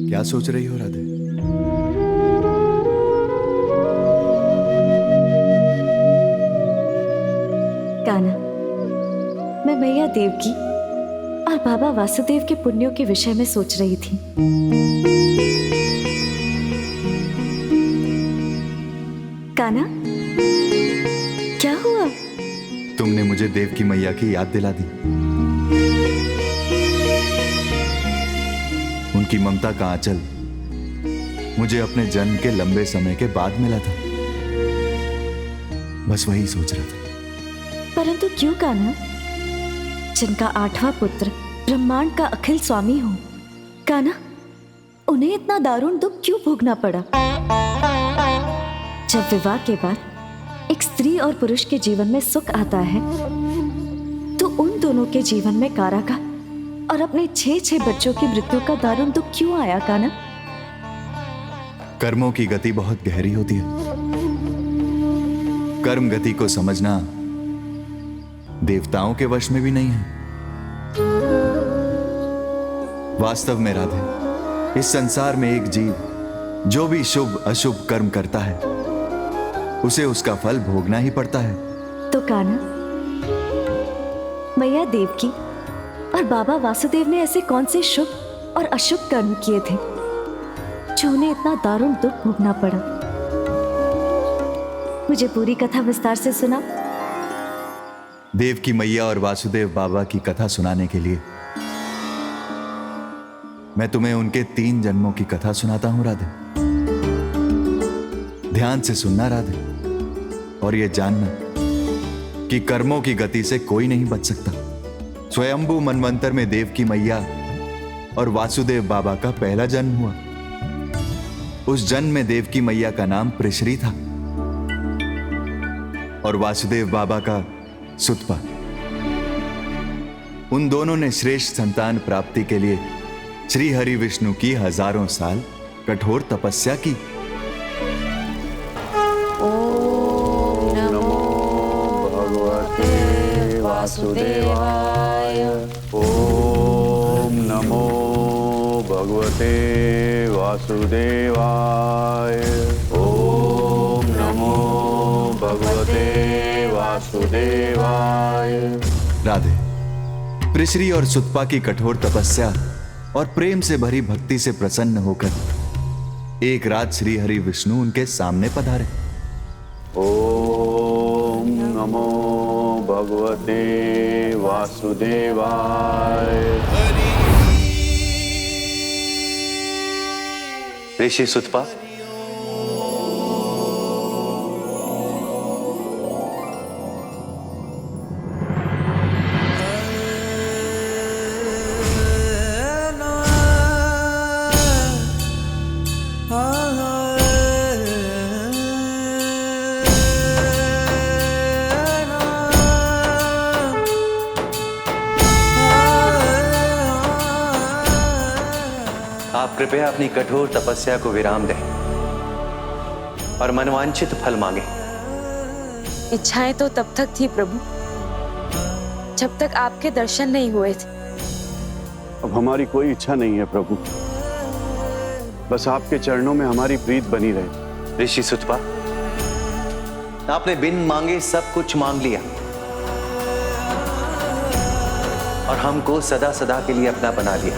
क्या सोच रही हो राधे? कान्हा, मैं मैया देवकी और बाबा वासुदेव के पुण्यों के विषय में सोच रही थी। कान्हा, क्या हुआ? तुमने मुझे देवकी मैया की याद दिला दी। उनकी ममता का आंचल मुझे अपने जन्म के लंबे समय के बाद मिला था। बस वही सोच रहा था। परंतु क्यों कान्हा? जिनका 8वां पुत्र ब्रह्मांड का अखिल स्वामी हो, कान्हा, उन्हें इतना दारुण दुख क्यों भोगना पड़ा? जब विवाह के बाद एक स्त्री और पुरुष के जीवन में सुख आता है, तो उन दोनों के जीवन में कारागार और अपने 6 बच्चों की मृत्यु का दारुण दुख क्यों आया कान्हा? कर्मों की गति बहुत गहरी होती है। कर्म गति को समझना देवताओं के वश में भी नहीं है। वास्तव में राधे, इस संसार में एक जीव जो भी शुभ अशुभ कर्म करता है, उसे उसका फल भोगना ही पड़ता है। तो कान्हा, मैया देवकी और बाबा वासुदेव ने ऐसे कौन से शुभ और अशुभ कर्म किए थे जो उन्हें इतना दारुण दुख भोगना पड़ा? मुझे पूरी कथा विस्तार से सुना। देवकी मैया और वासुदेव बाबा की कथा सुनाने के लिए मैं तुम्हें उनके 3 जन्मों की कथा सुनाता हूं राधे। ध्यान से सुनना राधे, और यह जानना कि कर्मों की गति से कोई नहीं बच सकता। स्वयंभू मनवंतर में देवकी मैया और वासुदेव बाबा का पहला जन्म हुआ। उस जन्म में देवकी मैया का नाम पृश्री था और वासुदेव बाबा का सुतपा। उन दोनों ने श्रेष्ठ संतान प्राप्ति के लिए श्री हरि विष्णु की हजारों साल कठोर तपस्या की। ओम नमो भगवते वासुदेवाय। ओम नमो भगवते वासुदेवाय। ओम नमो भगवते वासुदेवाय। राधे, पृश्री और सुतपा की कठोर तपस्या और प्रेम से भरी भक्ति से प्रसन्न होकर एक रात श्री हरि विष्णु उनके सामने पधारे। ओम नमो भगवते वासुदेवाय। ऋषि सुतपा, आप कृपया अपनी कठोर तपस्या को विराम दें और मनवांछित फल मांगे। इच्छाएं तो तब तक थी प्रभु, जब तक आपके दर्शन नहीं हुए थे। अब हमारी कोई इच्छा नहीं है प्रभु, बस आपके चरणों में हमारी प्रीत बनी रहे। ऋषि सुतपा, आपने बिन मांगे सब कुछ मांग लिया और हमको सदा सदा के लिए अपना बना लिया।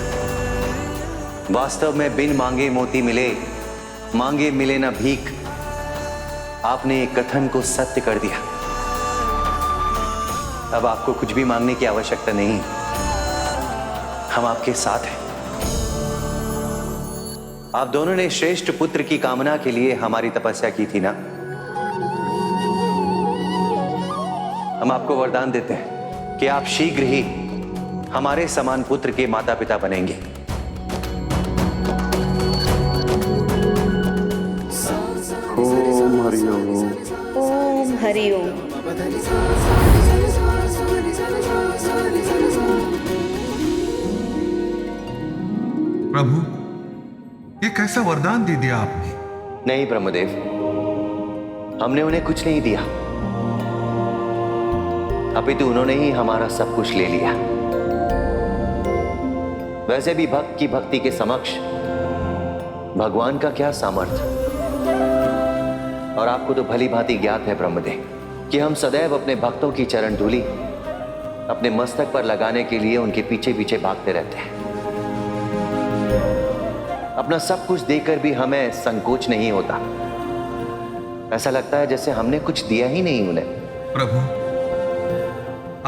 वास्तव में बिन मांगे मोती मिले, मांगे मिले ना भीख। आपने एक कथन को सत्य कर दिया। अब आपको कुछ भी मांगने की आवश्यकता नहीं, हम आपके साथ हैं। आप दोनों ने श्रेष्ठ पुत्र की कामना के लिए हमारी तपस्या की थी ना? हम आपको वरदान देते हैं कि आप शीघ्र ही हमारे समान पुत्र के माता पिता बनेंगे। ओम हरि ओम। ओम हरि ओम। प्रभु, ये कैसा वरदान दे दिया आपने? नहीं ब्रह्मदेव, हमने उन्हें कुछ नहीं दिया, अपितु उन्होंने ही हमारा सब कुछ ले लिया। वैसे भी भक्त की भक्ति के समक्ष भगवान का क्या सामर्थ्य। और आपको तो भली भांति ज्ञात है ब्रह्मदेव कि हम सदैव अपने भक्तों की चरण धूलि अपने मस्तक पर लगाने के लिए उनके पीछे पीछे भागते रहते हैं। अपना सब कुछ देकर भी हमें संकोच नहीं होता। ऐसा लगता है जैसे हमने कुछ दिया ही नहीं उन्हें। प्रभु,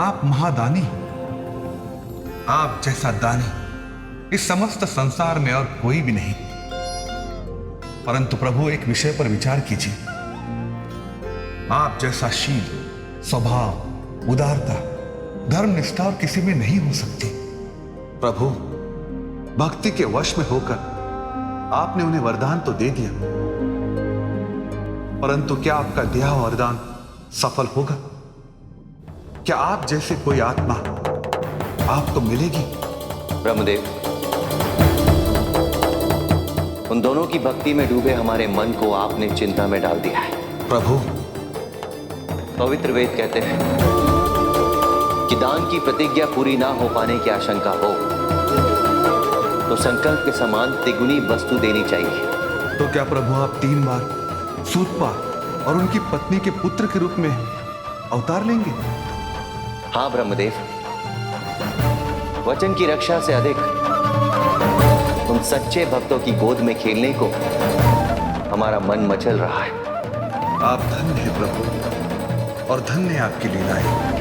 आप महादानी, आप जैसा दानी इस समस्त संसार में और कोई भी नहीं। परंतु प्रभु, एक विषय पर विचार कीजिए। आप जैसा शील, स्वभाव, उदारता, धर्म निष्ठा और किसी में नहीं हो सकती। प्रभु, भक्ति के वश में होकर आपने उन्हें वरदान तो दे दिया, परंतु क्या आपका दिया हुआ वरदान सफल होगा? क्या आप जैसे कोई आत्मा आपको मिलेगी? ब्रह्मदेव, उन दोनों की भक्ति में डूबे हमारे मन को आपने चिंता में डाल दिया है। प्रभु, पवित्र वेद कहते हैं कि दान की प्रतिज्ञा पूरी ना हो पाने की आशंका हो तो संकल्प के समान तिगुनी वस्तु देनी चाहिए। तो क्या प्रभु आप 3 बार सूतपा और उनकी पत्नी के पुत्र के रूप में अवतार लेंगे? हाँ ब्रह्मदेव, वचन की रक्षा से अधिक उन सच्चे भक्तों की गोद में खेलने को हमारा मन मचल रहा है। आप धन्य है प्रभु, और धन्य है आपकी लीलाएं।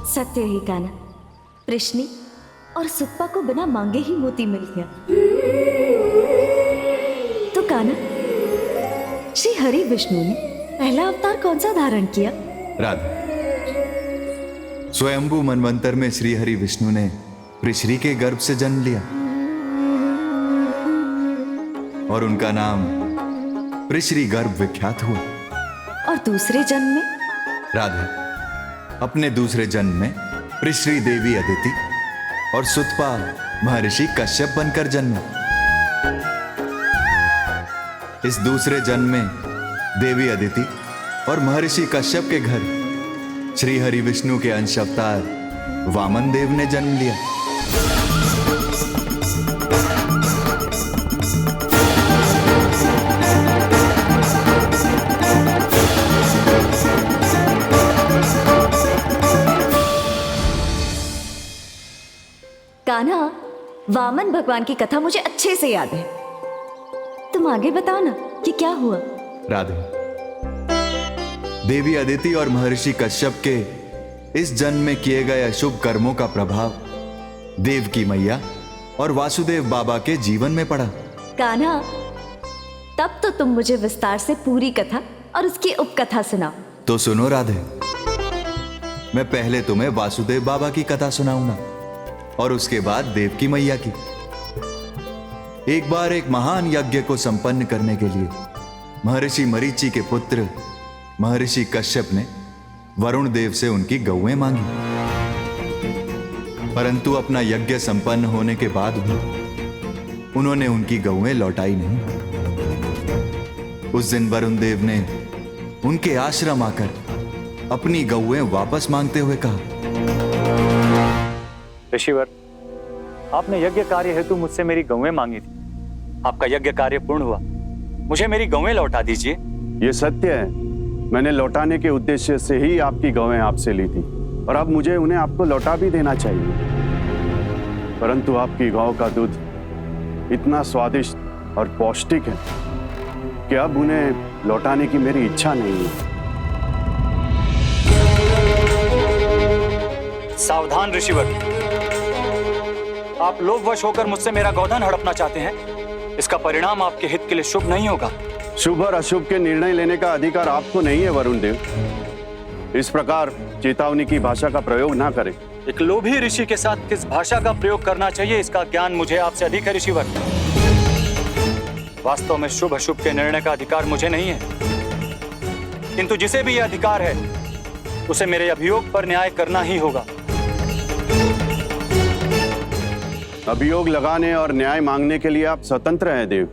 सत्य ही कान्हा, प्रश्नी और सुप्पा को बिना मांगे ही मोती मिल गया। तो कान्हा, श्री हरि विष्णु ने पहला अवतार कौन सा धारण किया? राधा, स्वयंभू मनवंतर में श्री हरि विष्णु ने पृश्री के गर्भ से जन्म लिया और उनका नाम पृश्री गर्भ विख्यात हुआ। और दूसरे जन्म में? राधा, अपने दूसरे जन्म में पृश्री देवी अदिति और सुतपा महर्षि कश्यप बनकर जन्मा। इस दूसरे जन्म में देवी अदिति और महर्षि कश्यप के घर श्री हरि विष्णु के अंश अवतार वामन देव ने जन्म लिया। कान्हा, वामन भगवान की कथा मुझे अच्छे से याद है, तुम आगे बताओ ना कि क्या हुआ। राधे, देवी अदिति और महर्षि कश्यप के इस जन्म में किए गए अशुभ कर्मों का प्रभाव देव की मैया और वासुदेव बाबा के जीवन में पड़ा। कान्हा, तब तो तुम मुझे विस्तार से पूरी कथा और उसकी उपकथा सुनाओ। तो सुनो राधे, मैं पहले तुम्हें वासुदेव बाबा की कथा सुनाऊंगा और उसके बाद देव की मैया की। एक बार एक महान यज्ञ को संपन्न करने के लिए महर्षि मरीचि के पुत्र महर्षि कश्यप ने वरुण देव से उनकी गौएं मांगी, परंतु अपना यज्ञ संपन्न होने के बाद भी उन्होंने उनकी गौएं लौटाई नहीं। उस दिन वरुण देव ने उनके आश्रम आकर अपनी गौएं वापस मांगते हुए कहा, ऋषिवर, आपने यज्ञ कार्य हेतु मुझसे मेरी गौएं मांगी थी। आपका यज्ञ कार्य पूर्ण हुआ, मुझे मेरी गौएं लौटा दीजिए। ये सत्य है, मैंने लौटाने के उद्देश्य से ही आपकी गौएं आपसे ली थी और अब मुझे उन्हें आपको लौटा भी देना चाहिए। परंतु आपकी गौ का दूध इतना स्वादिष्ट और पौष्टिक है कि अब उन्हें लौटाने की मेरी इच्छा नहीं है। सावधान ऋषिवर, आप लोभवश होकर मुझसे मेरा गोधन हड़पना चाहते हैं। इसका परिणाम आपके हित के लिए शुभ नहीं होगा। शुभ और अशुभ के निर्णय लेने का अधिकार आपको नहीं है वरुण देव। इस प्रकार चेतावनी की भाषा का प्रयोग ना करें। एक लोभी ऋषि के साथ किस भाषा का प्रयोग करना चाहिए, इसका ज्ञान मुझे आपसे अधिक है ऋषिवर। वास्तव में शुभ अशुभ के निर्णय का अधिकार मुझे नहीं है, किंतु जिसे भी यह अधिकार है उसे मेरे अभियोग पर न्याय करना ही होगा। अभियोग लगाने और न्याय मांगने के लिए आप स्वतंत्र हैं देव।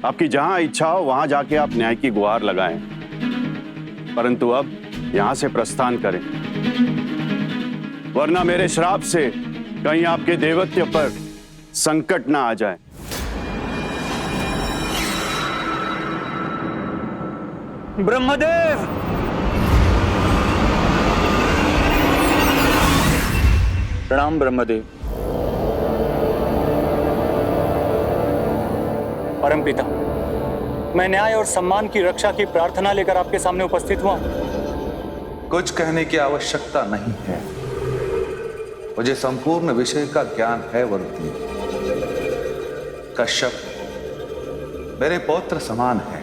आपकी जहां इच्छा हो वहां जाके आप न्याय की गुहार लगाएं, परंतु अब यहां से प्रस्थान करें, वरना मेरे श्राप से कहीं आपके देवत्व पर संकट ना आ जाए। ब्रह्मदेव! प्रणाम ब्रह्मदेव। परमपिता, मैं न्याय और सम्मान की रक्षा की प्रार्थना लेकर आपके सामने उपस्थित हुआ। कुछ कहने की आवश्यकता नहीं है, मुझे संपूर्ण विषय का ज्ञान है वरुण। कश्यप मेरे पौत्र समान है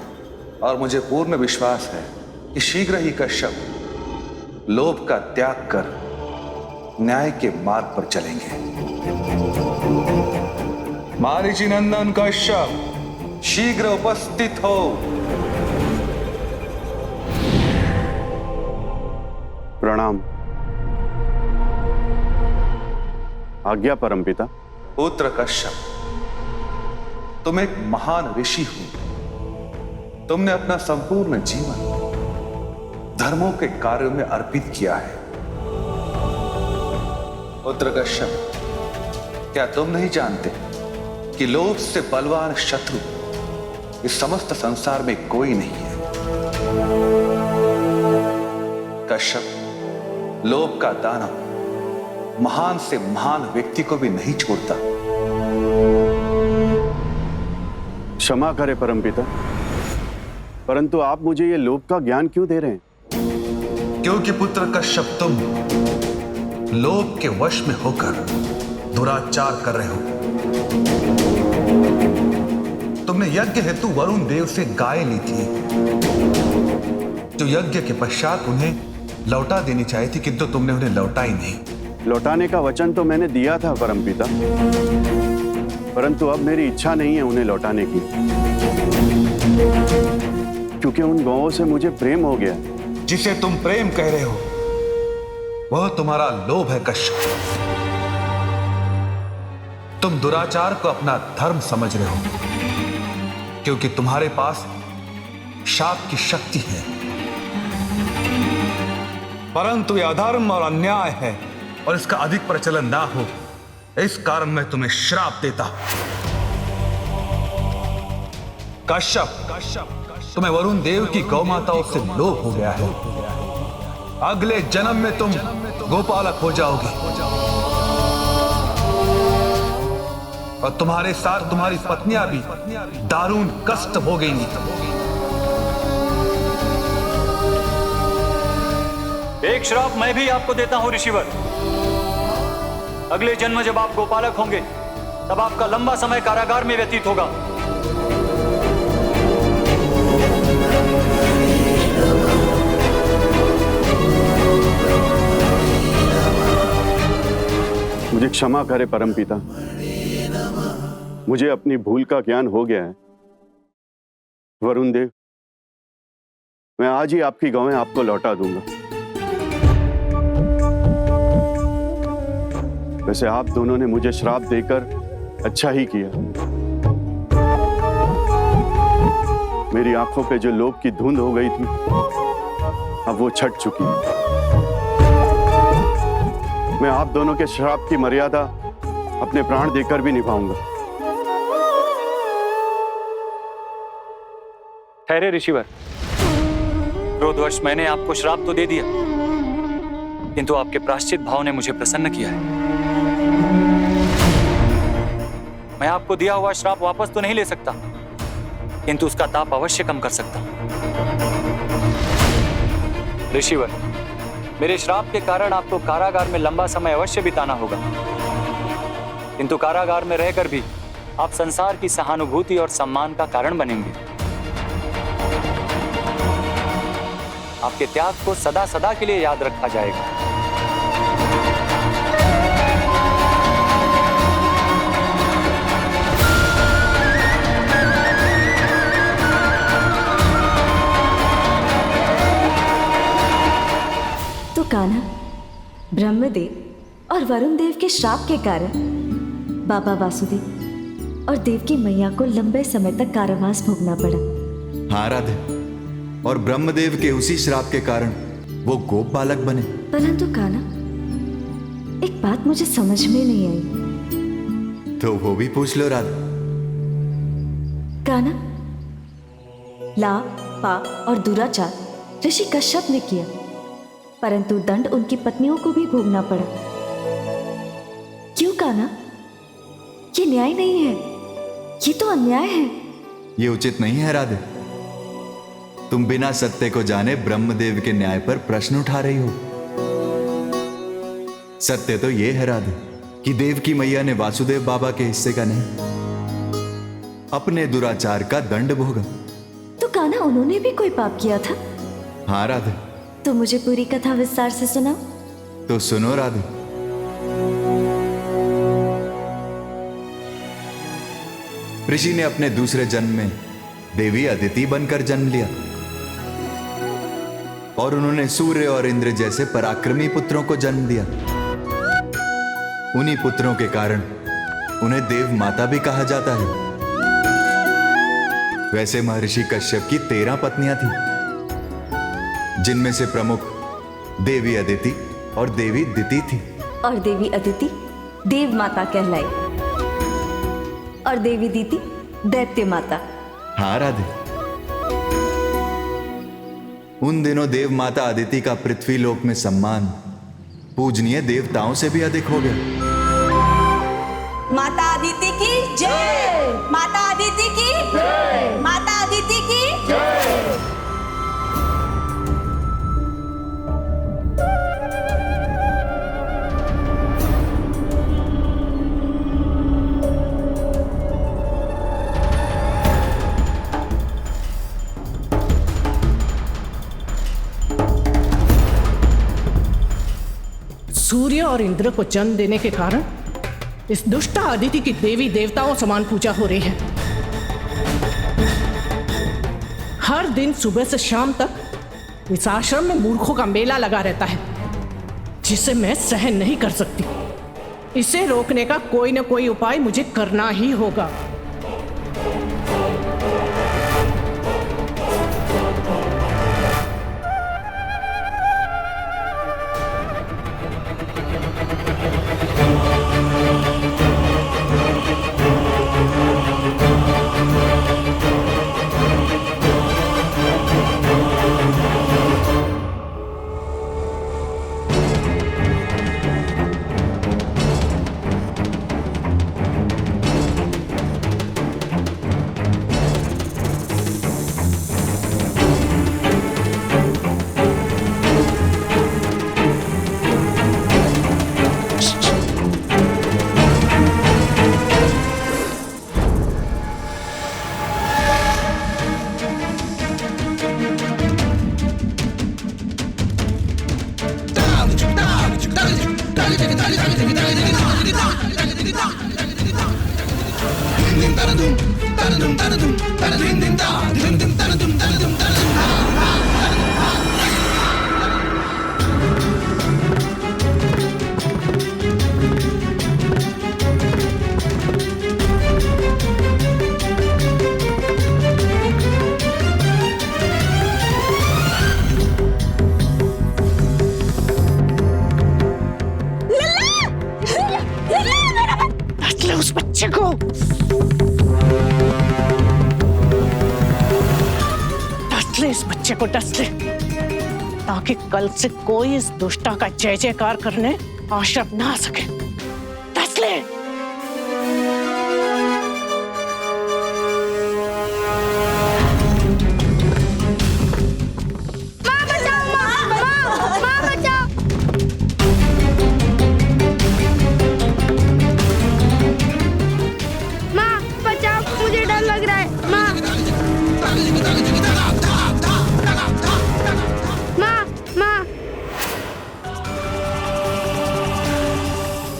और मुझे पूर्ण विश्वास है कि शीघ्र ही कश्यप लोभ का त्याग कर न्याय के मार्ग पर चलेंगे। मारीची नंदन कश्यप शीघ्र उपस्थित हो। प्रणाम। आज्ञा परमपिता। पुत्र कश्यप, तुम एक महान ऋषि हो। तुमने अपना संपूर्ण जीवन धर्मों के कार्यों में अर्पित किया है। पुत्र कश्यप, क्या तुम नहीं जानते कि लोभ से बलवान शत्रु इस समस्त संसार में कोई नहीं है? कश्यप, लोभ का दानव महान से महान व्यक्ति को भी नहीं छोड़ता। क्षमा करे परमपिता, परंतु आप मुझे ये लोभ का ज्ञान क्यों दे रहे हैं? क्योंकि पुत्र कश्यप, तुम लोभ के वश में होकर दुराचार कर रहे हो। तुमने यज्ञ हेतु वरुण देव से गाय ली थी, जो यज्ञ के पश्चात उन्हें लौटा देनी चाहिए थी, किंतु तुमने उन्हें लौटाई नहीं। लौटाने का वचन तो मैंने दिया था परमपिता, परंतु अब मेरी इच्छा नहीं है उन्हें लौटाने की, क्योंकि उन गौओं से मुझे प्रेम हो गया। जिसे तुम प्रेम कह रहे हो वह तुम्हारा लोभ है कश्यप। तुम दुराचार को अपना धर्म समझ रहे हो, क्योंकि तुम्हारे पास शाप की शक्ति है, परंतु यह अधर्म और अन्याय है और इसका अधिक प्रचलन ना हो, इस कारण मैं तुम्हें श्राप देता हूं। कश्यप, तुम्हें वरुण देव की गौ माताओं से लोभ हो गया है। अगले जन्म में तुम गोपालक हो जाओगे और तुम्हारे साथ तुम्हारी पत्नियां भी दारुण कष्ट भोगेंगी। एक श्राप मैं भी आपको देता हूं ऋषिवर। अगले जन्म जब आप गोपालक होंगे तब आपका लंबा समय कारागार में व्यतीत होगा। मुझे क्षमा करे परमपिता, मुझे अपनी भूल का ज्ञान हो गया है। वरुण देव, मैं आज ही आपकी गौएं आपको लौटा दूंगा। वैसे आप दोनों ने मुझे श्राप देकर अच्छा ही किया। मेरी आंखों पे जो लोभ की धुंध हो गई थी, अब वो छट चुकी है। मैं आप दोनों के श्राप की मर्यादा अपने प्राण देकर भी निभाऊंगा। ठहरे ऋषिवर, क्रोधवश मैंने आपको श्राप तो दे दिया, किंतु आपके प्रायश्चित भाव ने मुझे प्रसन्न किया है। मैं आपको दिया हुआ श्राप वापस तो नहीं ले सकता, किंतु उसका ताप अवश्य कम कर सकता हूं। ऋषिवर, मेरे श्राप के कारण आपको कारागार में लंबा समय अवश्य बिताना होगा, किंतु कारागार में रहकर भी आप संसार की सहानुभूति और सम्मान का कारण बनेंगे। आपके त्याग को सदा सदा के लिए याद रखा जाएगा। कान्हा ब्रह्मदेव और वरुण देव के श्राप के कारण बाबा वासुदेव और देवकी मैया को लंबे समय तक कारावास भोगना पड़ा। हाँ राधे, और ब्रह्मदेव के उसी श्राप के कारण वो गोप बालक बने। परंतु कान्हा, एक बात मुझे समझ में नहीं आई। तो वो भी पूछ लो राधे। कान्हा, लाभ, पाप और दुराचार ऋषि कश्यप ने किया, परंतु दंड उनकी पत्नियों को भी भोगना पड़ा। क्यों कान्हा? ये न्याय नहीं है, ये तो अन्याय है। ये उचित नहीं है राधे। तुम बिना सत्य को जाने ब्रह्मदेव के न्याय पर प्रश्न उठा रही हो। सत्य तो ये है राधे कि देवकी मैया ने वासुदेव बाबा के हिस्से का नहीं, अपने दुराचार का दंड भोगा। तो कान्हा, उन्होंने भी कोई पाप किया था? हाँ राधे। तो मुझे पूरी कथा विस्तार से सुनाओ। तो सुनो राधे। ऋषि ने अपने दूसरे जन्म में देवी अदिति बनकर जन्म लिया और उन्होंने सूर्य और इंद्र जैसे पराक्रमी पुत्रों को जन्म दिया। उन्हीं पुत्रों के कारण उन्हें देव माता भी कहा जाता है। वैसे महर्षि कश्यप की 13 पत्नियां थीं, जिनमें से प्रमुख देवी अदिति और देवी दिति थी। और देवी अदिति देव माता कहलाई और देवी दिति दैत्य माता। हाँ राधे। उन दिनों देव माता अदिति का पृथ्वी लोक में सम्मान पूजनीय देवताओं से भी अधिक हो गया। माता अदिति की जय, माता अदिति की जय, माता अदिति की जय। सूर्य और इंद्र को जन्म देने के कारण इस दुष्टा अदिति की देवी देवताओं समान पूजा हो रही है। हर दिन सुबह से शाम तक इस आश्रम में मूर्खों का मेला लगा रहता है, जिसे मैं सहन नहीं कर सकती। इसे रोकने का कोई न कोई उपाय मुझे करना ही होगा। उस बच्चे को डस ले, इस बच्चे को डस ले, ताकि कल से कोई इस दुष्टा का जय जयकार करने आश्रम ना आ सके। डस ले।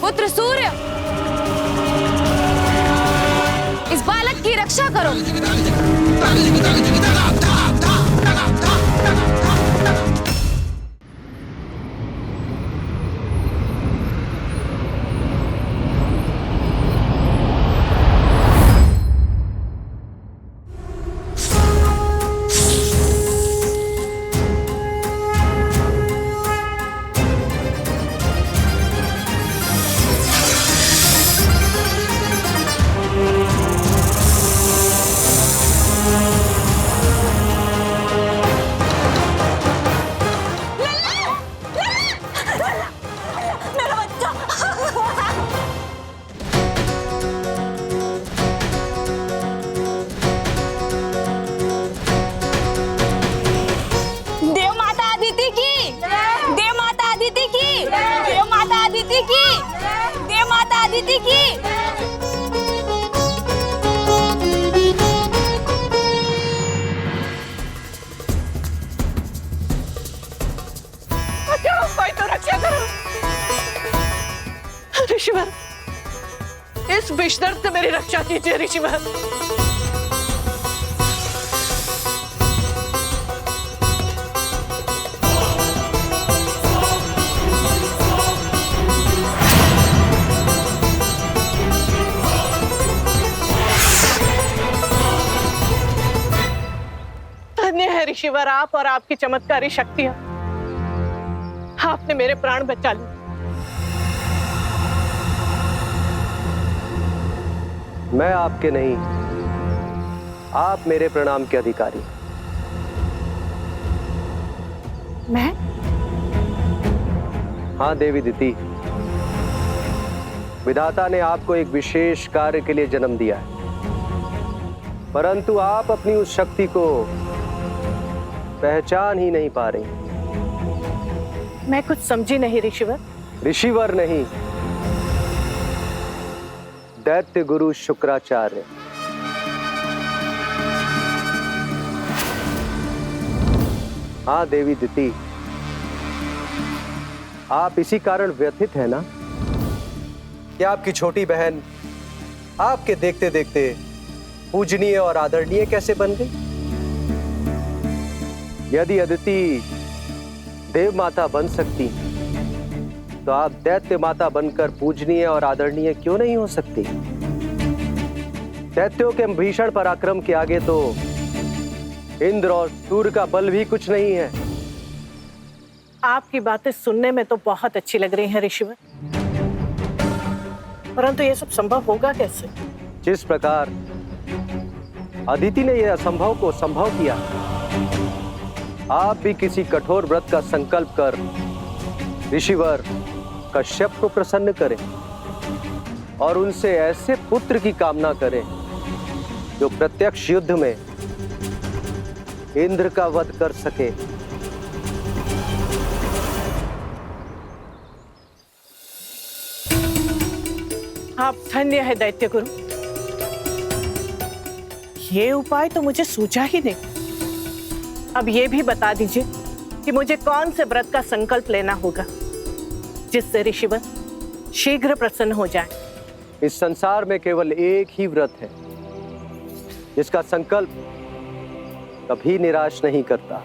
पुत्र सूर्य, अदिति की। कोई तो रक्षा करो। ऋषिवर, इस विषदर्द से मेरी रक्षा कीजिए ऋषिवर। धन्य है ऋषिवर आप और आपकी चमत्कारी शक्तियां। आपने मेरे प्राण बचा लिए। मैं आपके नहीं, आप मेरे प्रणाम के अधिकारी। मैं? हाँ देवी दिति, विधाता ने आपको एक विशेष कार्य के लिए जन्म दिया है, परंतु आप अपनी उस शक्ति को पहचान ही नहीं पा रही। मैं कुछ समझी नहीं ऋषिवर। ऋषिवर नहीं, दैत्य गुरु शुक्राचार्य। हाँ देवी दिति, आप इसी कारण व्यथित हैं ना कि आपकी छोटी बहन आपके देखते देखते पूजनीय और आदरणीय कैसे बन गई। यदि अदिति देव माता बन सकती तो आप दैत्य माता बनकर पूजनीय और आदरणीय क्यों नहीं हो सकती। दैत्यों के भीषण पराक्रम के आगे तो इंद्र और सूर्य का बल भी कुछ नहीं है। आपकी बातें सुनने में तो बहुत अच्छी लग रही हैं ऋषिवर, परंतु ये सब संभव होगा कैसे? जिस प्रकार अदिति ने यह असंभव को संभव किया, आप भी किसी कठोर व्रत का संकल्प कर ऋषिवर कश्यप को प्रसन्न करें और उनसे ऐसे पुत्र की कामना करें जो प्रत्यक्ष युद्ध में इंद्र का वध कर सके। आप धन्य है दैत्य गुरु। ये उपाय तो मुझे सूझा ही नहीं। अब ये भी बता दीजिए कि मुझे कौन से व्रत का संकल्प लेना होगा जिससे ऋषिवर शीघ्र प्रसन्न हो जाए। इस संसार में केवल एक ही व्रत है जिसका संकल्प कभी निराश नहीं करता।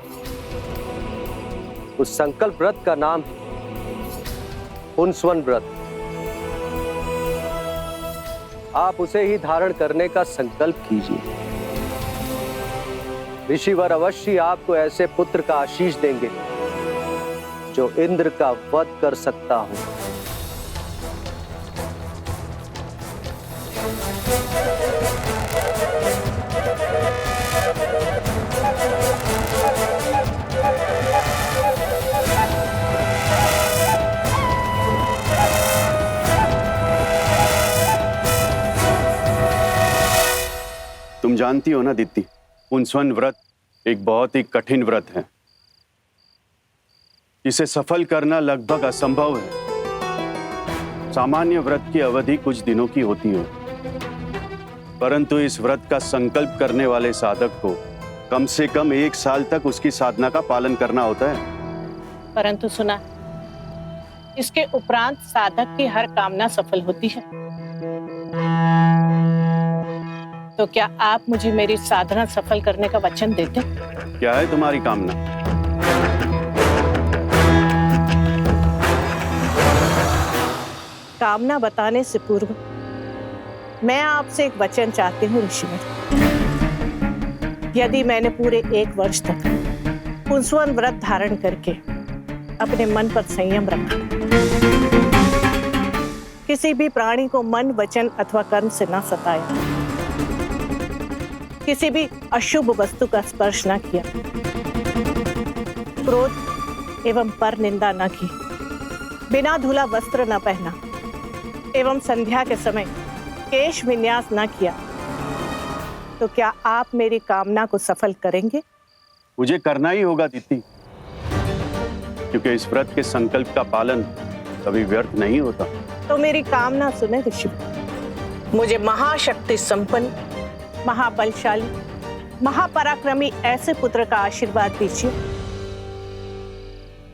उस संकल्प व्रत का नाम है पुंसवन व्रत। आप उसे ही धारण करने का संकल्प कीजिए। ऋषिवर अवश्य आपको ऐसे पुत्र का आशीष देंगे जो इंद्र का वध कर सकता हो। तुम जानती हो ना दीप्ति, पुंसवन व्रत एक बहुत ही कठिन व्रत है। इसे सफल करना लगभग असंभव है। सामान्य व्रत की अवधि कुछ दिनों की होती है, परंतु इस व्रत का संकल्प करने वाले साधक को कम से कम 1 साल तक उसकी साधना का पालन करना होता है। परंतु सुना, इसके उपरांत साधक की हर कामना सफल होती है। तो क्या आप मुझे मेरी साधना सफल करने का वचन देते? क्या है तुम्हारी कामना? कामना बताने से पूर्व मैं आपसे एक वचन चाहती हूँ ऋषिवर। यदि मैंने पूरे 1 वर्ष तक पुंसवन व्रत धारण करके अपने मन पर संयम रखा, किसी भी प्राणी को मन, वचन अथवा कर्म से न सताया, किसी भी अशुभ वस्तु का स्पर्श न किया, क्रोध एवं पर निंदा न की, बिना धुला वस्त्र न पहना एवं संध्या के समय केश विन्यास न किया, तो क्या आप मेरी कामना को सफल करेंगे? मुझे करना ही होगा दीप्ति, क्योंकि इस व्रत के संकल्प का पालन कभी व्यर्थ नहीं होता। तो मेरी कामना सुने ऋषि। मुझे महाशक्ति संपन्न, महाबलशाली, महापराक्रमी ऐसे पुत्र का आशीर्वाद दीजिए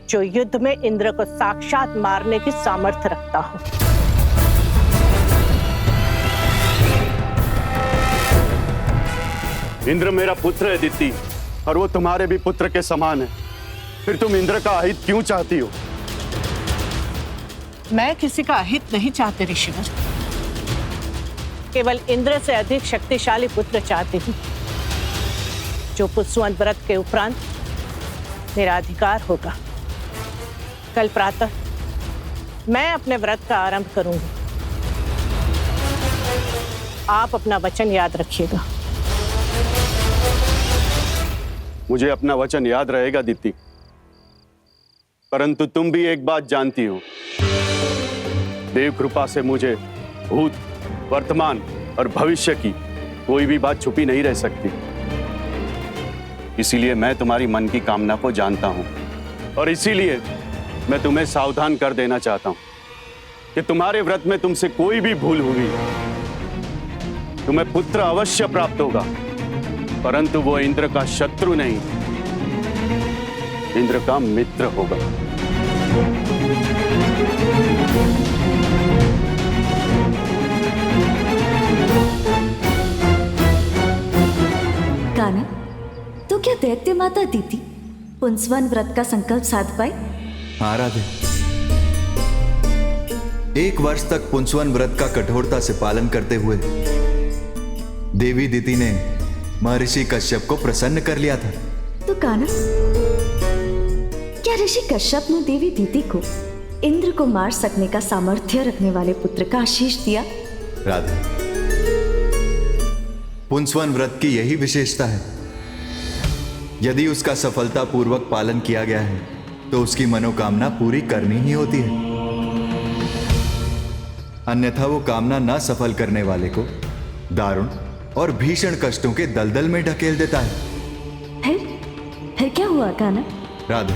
जो युद्ध में इंद्र को साक्षात मारने की सामर्थ्य रखता हो। इंद्र मेरा पुत्र है दीप्ति, और वो तुम्हारे भी पुत्र के समान है। फिर तुम इंद्र का अहित क्यों चाहती हो? मैं किसी का अहित नहीं चाहती ऋषिवर, केवल इंद्र से अधिक शक्तिशाली पुत्र चाहती हूँ जो पुष्पवन व्रत के उपरांत मेरा अधिकार होगा। कल प्रातः मैं अपने व्रत का आरंभ करूंगी। आप अपना वचन याद रखिएगा। मुझे अपना वचन याद रहेगा दीप्ति, परंतु तुम भी एक बात जानती हो, देव कृपा से मुझे भूत, वर्तमान और भविष्य की कोई भी बात छुपी नहीं रह सकती। इसीलिए मैं तुम्हारी मन की कामना को जानता हूं, और इसीलिए मैं तुम्हें सावधान कर देना चाहता हूं कि तुम्हारे व्रत में तुमसे कोई भी भूल हुई, तुम्हें पुत्र अवश्य प्राप्त होगा, परंतु वो इंद्र का शत्रु नहीं, इंद्र का मित्र होगा। कान्हा, तो क्या दैत्य माता दीति पुंसवन व्रत का संकल्प साध पाई? हाँ राधे, 1 वर्ष तक पुंसवन व्रत का कठोरता से पालन करते हुए देवी दीति ने महर्षि कश्यप को प्रसन्न कर लिया था। तो कान्हा, क्या ऋषि कश्यप ने देवी दीति को इंद्र को मार सकने का सामर्थ्य रखने वाले पुत्र का आशीष दिया? राधे, पुंसवन व्रत की यही विशेषता है। यदि उसका सफलतापूर्वक पालन किया गया है तो उसकी मनोकामना पूरी करनी ही होती है, अन्यथा वो कामना न सफल करने वाले को दारुण और भीषण कष्टों के दलदल में ढकेल देता है। फिर क्या हुआ कान्हा? राधे,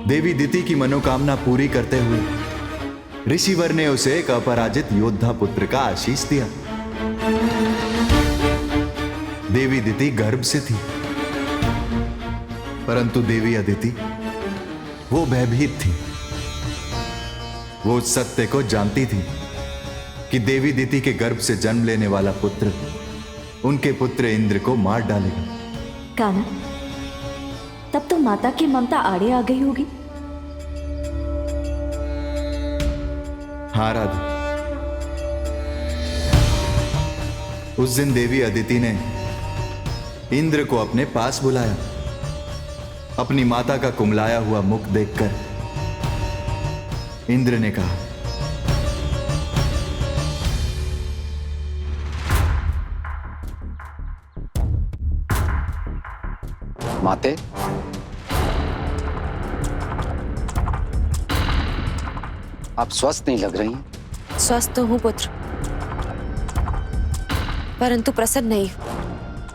देवी दीति की मनोकामना पूरी करते हुए ऋषिवर ने उसे एक अपराजित योद्धा पुत्र का आशीष दिया। देवी दीति गर्भ से थी, परंतु देवी अदिति वो भयभीत थी। वो उस सत्य को जानती थी कि देवी दीति के गर्भ से जन्म लेने वाला पुत्र उनके पुत्र इंद्र को मार डालेगा। कान्हा, तब तो माता की ममता आड़े आ गई होगी। हाँ राधे, उस दिन देवी अदिति ने इंद्र को अपने पास बुलाया। अपनी माता का कुमलाया हुआ मुख देखकर इंद्र ने कहा, माते, आप स्वस्थ नहीं लग रही हैं। स्वस्थ तो हूँ पुत्र, परंतु प्रसन्न नहीं।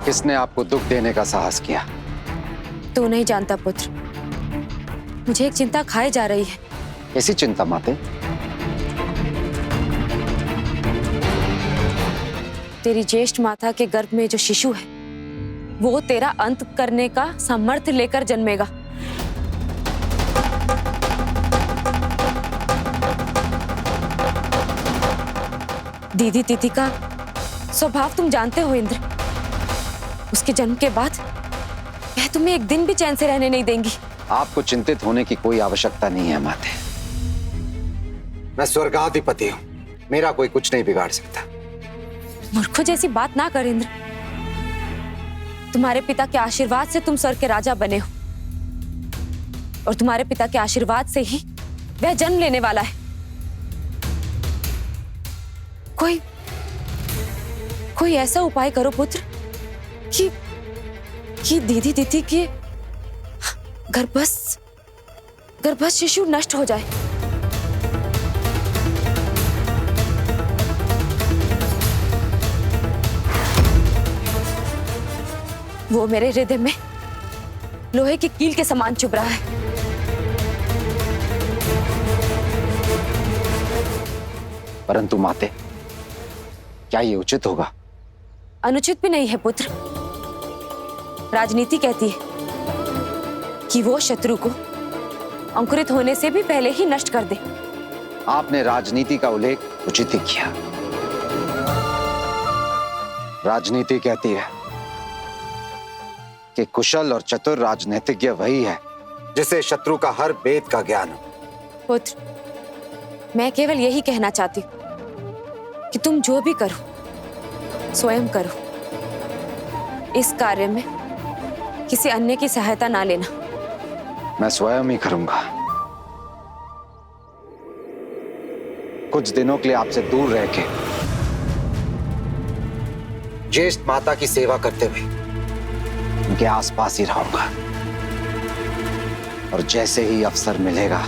किसने आपको दुख देने का साहस किया? तू नहीं जानता पुत्र, मुझे एक चिंता खाए जा रही है। ऐसी चिंता माते? तेरी ज्येष्ठ माता के गर्भ में जो शिशु है वो तेरा अंत करने का सामर्थ्य लेकर जन्मेगा। दीदी दीदी का स्वभाव तुम जानते हो इंद्र। उसके जन्म के बाद वह तुम्हें एक दिन भी चैन से रहने नहीं देंगी। आपको चिंतित होने की कोई आवश्यकता नहीं है माते। मैं स्वर्गाधिपति हूं, मेरा कोई कुछ नहीं बिगाड़ सकता। मूर्खों जैसी बात ना कर इंद्र। तुम्हारे पिता के आशीर्वाद से तुम स्वर्ग के राजा बने हो, और तुम्हारे पिता के आशीर्वाद से ही वह जन्म लेने वाला है। कोई ऐसा उपाय करो पुत्र कि दीदी दीदी के गर्भस्थ शिशु नष्ट हो जाए। वो मेरे हृदय में लोहे की कील के समान चुभ रहा है। परंतु माते, क्या ये उचित होगा? अनुचित भी नहीं है पुत्र। राजनीति कहती है कि वो शत्रु को अंकुरित होने से भी पहले ही नष्ट कर दे। आपने राजनीति का उल्लेख उचित ही किया। राजनीति कहती है कि कुशल और चतुर राजनीतिज्ञ वही है जिसे शत्रु का हर भेद का ज्ञान हो। पुत्र, मैं केवल यही कहना चाहती हूं कि तुम जो भी करो स्वयं करो। इस कार्य में किसी अन्य की सहायता ना लेना। मैं स्वयं ही करूंगा। कुछ दिनों के लिए आपसे दूर रह के ज्येष्ठ माता की सेवा करते हुए उनके आसपास ही रहूंगा, और जैसे ही अवसर मिलेगा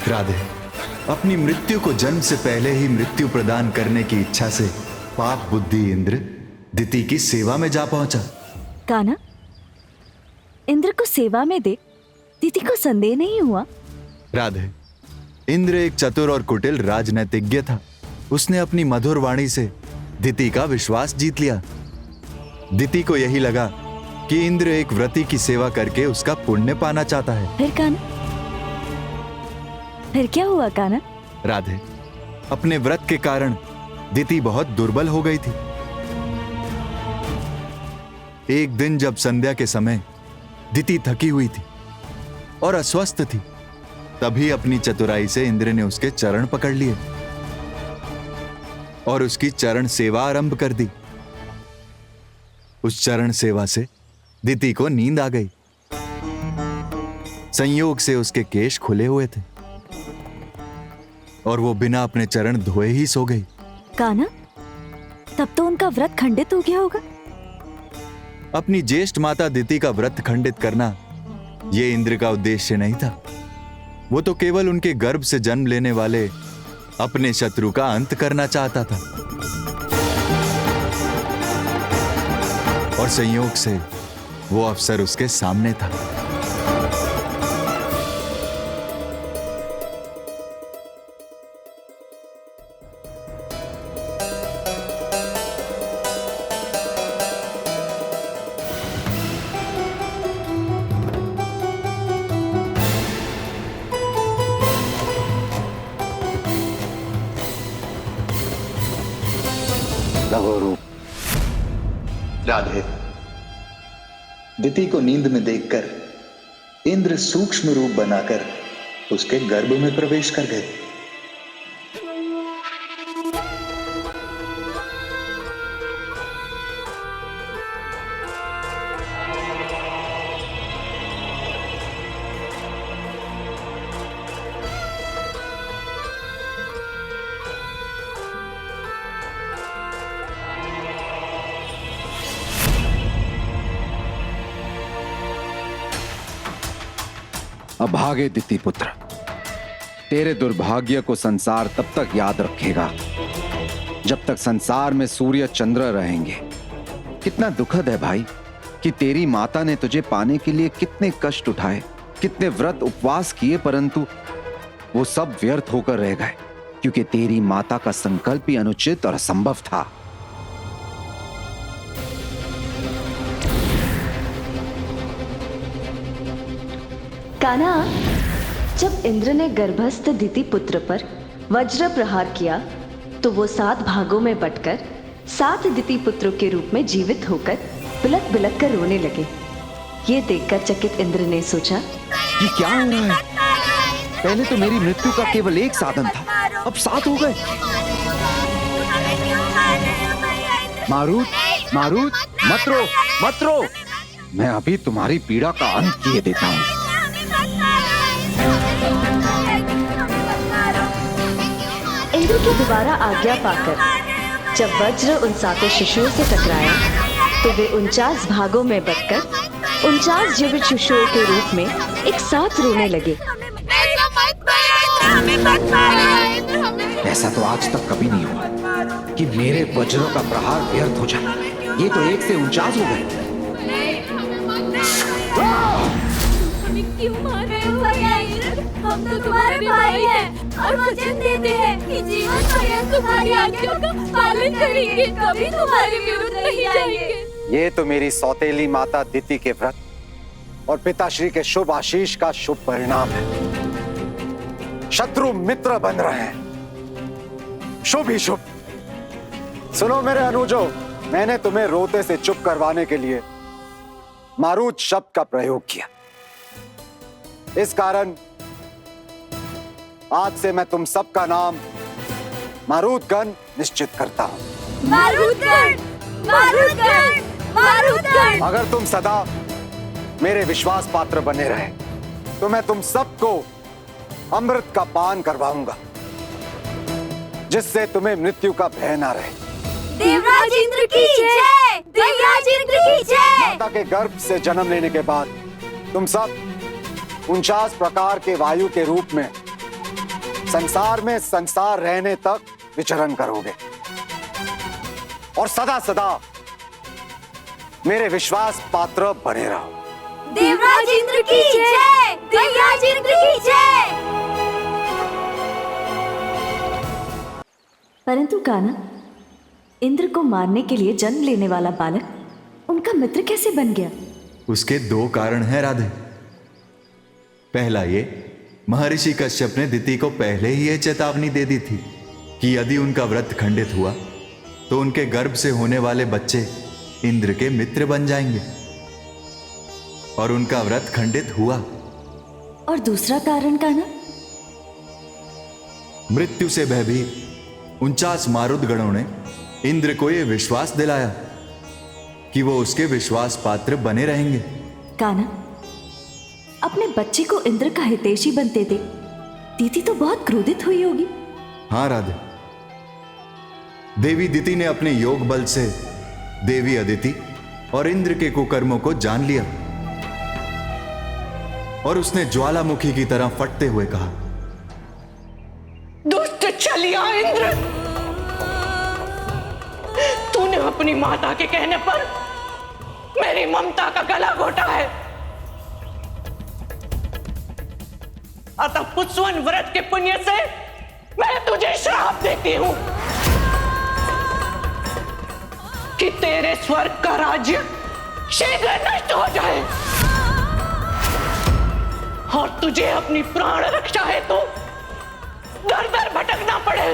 राधे अपनी मृत्यु को जन्म से पहले ही मृत्यु प्रदान करने की इच्छा से पाप बुद्धि इंद्र दिति की सेवा में जा पहुंचा। कान्हा, इंद्र को सेवा में देख दिति को संदेह नहीं हुआ? राधे, इंद्र एक चतुर और कुटिल राजनीतिज्ञ था। उसने अपनी मधुर वाणी से दिति का विश्वास जीत लिया। दिति को यही लगा कि इंद्र एक व्रती की सेवा करके उसका पुण्य पाना चाहता है। फिर कान्हा, फिर क्या हुआ कान्हा? राधे, अपने व्रत के कारण दिति बहुत दुर्बल हो गई थी। एक दिन जब संध्या के समय दिति थकी हुई थी और अस्वस्थ थी, तभी अपनी चतुराई से इंद्र ने उसके चरण पकड़ लिए और उसकी चरण सेवा आरंभ कर दी। उस चरण सेवा से दिति को नींद आ गई। संयोग से उसके केश खुले हुए थे और वो बिना अपने चरण धोए ही सो गई। कान्हा, तब तो उनका व्रत खंडित हो गया होगा। अपनी ज्येष्ठ माता दिति का व्रत खंडित करना ये इंद्र का उद्देश्य नहीं था। वो तो केवल उनके गर्भ से जन्म लेने वाले अपने शत्रु का अंत करना चाहता था, और संयोग से वो अवसर उसके सामने था। लघु रूप। राधे, दिति को नींद में देखकर इंद्र सूक्ष्म रूप बनाकर उसके गर्भ में प्रवेश कर गए। अभागे दिति पुत्र, तेरे दुर्भाग्य को संसार तब तक याद रखेगा जब तक संसार में सूर्य चंद्र रहेंगे। कितना दुखद है भाई कि तेरी माता ने तुझे पाने के लिए कितने कष्ट उठाए, कितने व्रत उपवास किए, परंतु वो सब व्यर्थ होकर रह गए क्योंकि तेरी माता का संकल्प ही अनुचित और असंभव था। कान्हा, जब इंद्र ने गर्भस्थ दिति पुत्र पर वज्र प्रहार किया तो वो 7 भागों में बंटकर 7 दिति पुत्रों के रूप में जीवित होकर बिलक बिलक कर रोने लगे। ये देखकर चकित इंद्र ने सोचा, ये क्या हो रहा है? पहले तो मेरी मृत्यु का केवल एक साधन था, अब 7 हो गए। मारुत, मारुत, मत रो, मत रो। मैं अभी तुम्हारी पीड़ा का अंत किए देता हूँ। इंद्र की दोबारा आज्ञा पाकर जब वज्र उन 7 शिशुओं से टकराया तो वे 49 भागों में बंटकर 49 जीवित शिशुओं के रूप में एक साथ रोने लगे। ऐसा तो आज तक कभी नहीं हुआ कि मेरे वज्रों का प्रहार व्यर्थ हो जाए। ये तो 1 से 49 हो गए। क्यों मार रहे हो भैया? हम तो तुम्हारे भाई हैं और वचन देते हैं कि जीवन पर्यंत तुम्हारी आज्ञा का पालन करेंगे, कभी तुम्हारे विरुद्ध नहीं जाएंगे। ये तो मेरी सौतेली माता दिति के व्रत और पिताश्री के शुभ आशीष का शुभ परिणाम है। शत्रु मित्र बन रहे हैं, शुभ ही शुभ। सुनो मेरे अनुजो, मैंने तुम्हें रोते से चुप करवाने के लिए मारुत शब्द का प्रयोग किया। इस कारण आज से मैं तुम सबका नाम मारुतगण निश्चित करता हूं। मारुतगण, मारुतगण, मारुतगण। अगर तुम सदा मेरे विश्वास पात्र बने रहे तो मैं तुम सबको अमृत का पान करवाऊंगा, जिससे तुम्हें मृत्यु का भय ना रहे। देवराज इंद्र की जय, देवराज इंद्र की जय। माता के गर्भ से जन्म लेने के बाद तुम सब 49 प्रकार के वायु के रूप में संसार में संसार रहने तक विचरण करोगे और सदा सदा मेरे विश्वास पात्र बने रहो। देवराज इंद्र की जय, देवराज इंद्र की जय। परंतु कान्हा, इंद्र को मारने के लिए जन्म लेने वाला बालक उनका मित्र कैसे बन गया? उसके 2 कारण हैं राधे। पहला ये, महर्षि कश्यप ने दिति को पहले ही यह चेतावनी दे दी थी कि यदि उनका व्रत खंडित हुआ तो उनके गर्भ से होने वाले बच्चे इंद्र के मित्र बन जाएंगे, और उनका व्रत खंडित हुआ। और दूसरा कारण कान्हा? मृत्यु से भयभीत 49 मारुतगणों ने इंद्र को यह विश्वास दिलाया कि वो उसके विश्वास पात्र बने रहेंगे। कान्हा, अपने बच्चे को इंद्र का हितैषी बनते देख दीति तो बहुत क्रोधित हुई होगी। हाँ राधे, देवी दिति ने अपने योग बल से देवी अदिति और इंद्र के कुकर्मों को जान लिया और उसने ज्वालामुखी की तरह फटते हुए कहा, दुष्ट छलिया इंद्र, तूने अपनी माता के कहने पर मेरी ममता का गला घोटा है। अतः पुष्वन व्रत के पुण्य से मैं तुझे श्राप देती हूं कि तेरे स्वर्ग का राज्य शीघ्र नष्ट हो जाए और तुझे अपनी प्राण रक्षा हेतु दर दर भटकना पड़े।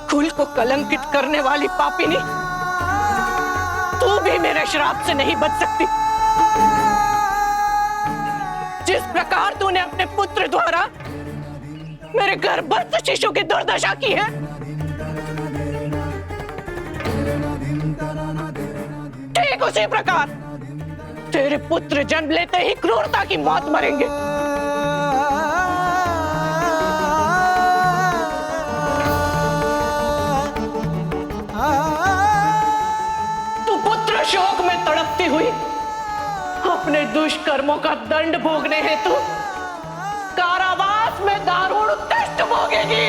कुल को कलंकित करने वाली पापिनी, तू भी मेरे श्राप से नहीं बच सकती। जिस प्रकार तूने अपने पुत्र द्वारा मेरे गर्भस्थ शिशु की दुर्दशा की है, ठीक उसी प्रकार तेरे पुत्र जन्म लेते ही क्रूरता की मौत मरेंगे। तू पुत्र शोक में तड़पती हुई अपने दुष्कर्मों का दंड भोगने हेतु कारावास में दारुण कष्ट भोगेगी।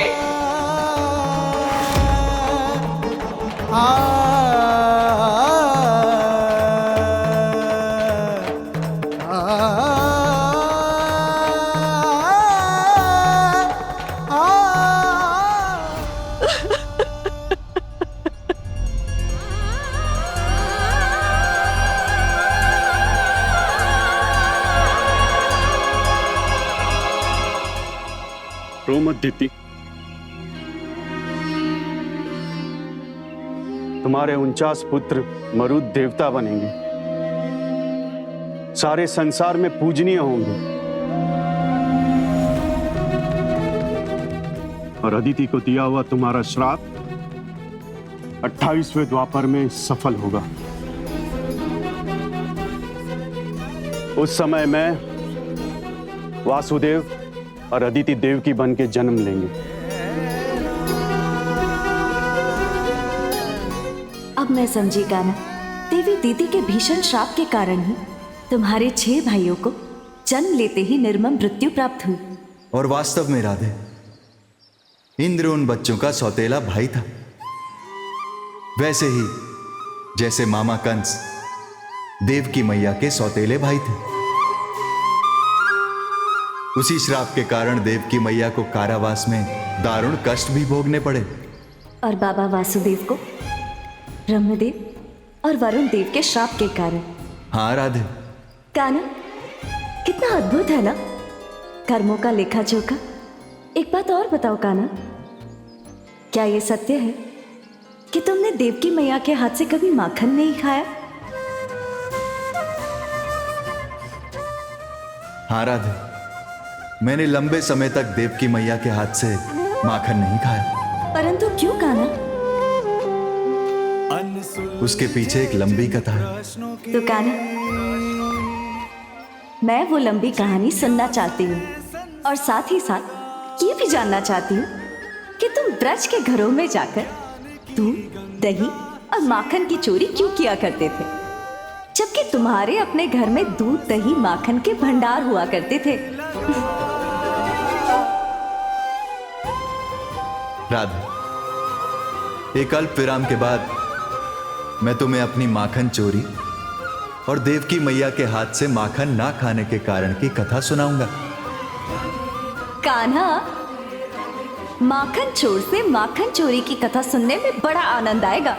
रो मत दिति, तुम्हारे 49 पुत्र मरुत देवता बनेंगे, सारे संसार में पूजनीय होंगे और अदिति को दिया हुआ तुम्हारा श्राप 28वें द्वापर में सफल होगा। उस समय में वासुदेव और अदिति देव की बन के जन्म लेंगे। अब मैं समझी कान्हा, देवी दीदी के भीषण श्राप के कारण ही तुम्हारे 6 भाइयों को जन्म लेते ही निर्मम मृत्यु प्राप्त हुई। और वास्तव में राधे, इंद्र उन बच्चों का सौतेला भाई था, वैसे ही जैसे मामा कंस देव की मैया के सौतेले भाई थे। उसी श्राप के कारण देव की मैया को कारावास में दारुण कष्ट भी भोगने पड़े। और बाबा वासुदेव को ब्रह्मदेव और वरुण देव के श्राप के कारण। हाँ राधे, कान्हा, कितना अद्भुत है ना कर्मों का लेखा जोखा। एक बात और बताओ कान्हा, क्या ये सत्य है कि तुमने देवकी मैया के हाथ से कभी माखन नहीं खाया? हाँ राधे, मैंने लंबे समय तक देवकी मैया के हाथ से माखन नहीं खाया। परंतु क्यों कान्हा? उसके पीछे एक लंबी कथा है। तो कान्हा, मैं वो लंबी कहानी सुनना चाहती हूँ और साथ ही साथ ये भी जानना चाहती हूँ कि तुम ब्रज के घरों में जाकर दूध, दही और माखन की चोरी क्यों किया करते थे, जबकि तुम्हारे अपने घर में दूध, दही, माखन के भंडार हुआ करते थे। राधे, एक अल्प विराम के बाद मैं तुम्हें अपनी माखन चोरी और देवकी मैया के हाथ से माखन ना खाने के कारण की कथा सुनाऊंगा। कान्हा, माखन चोर से माखन चोरी की कथा सुनने में बड़ा आनंद आएगा।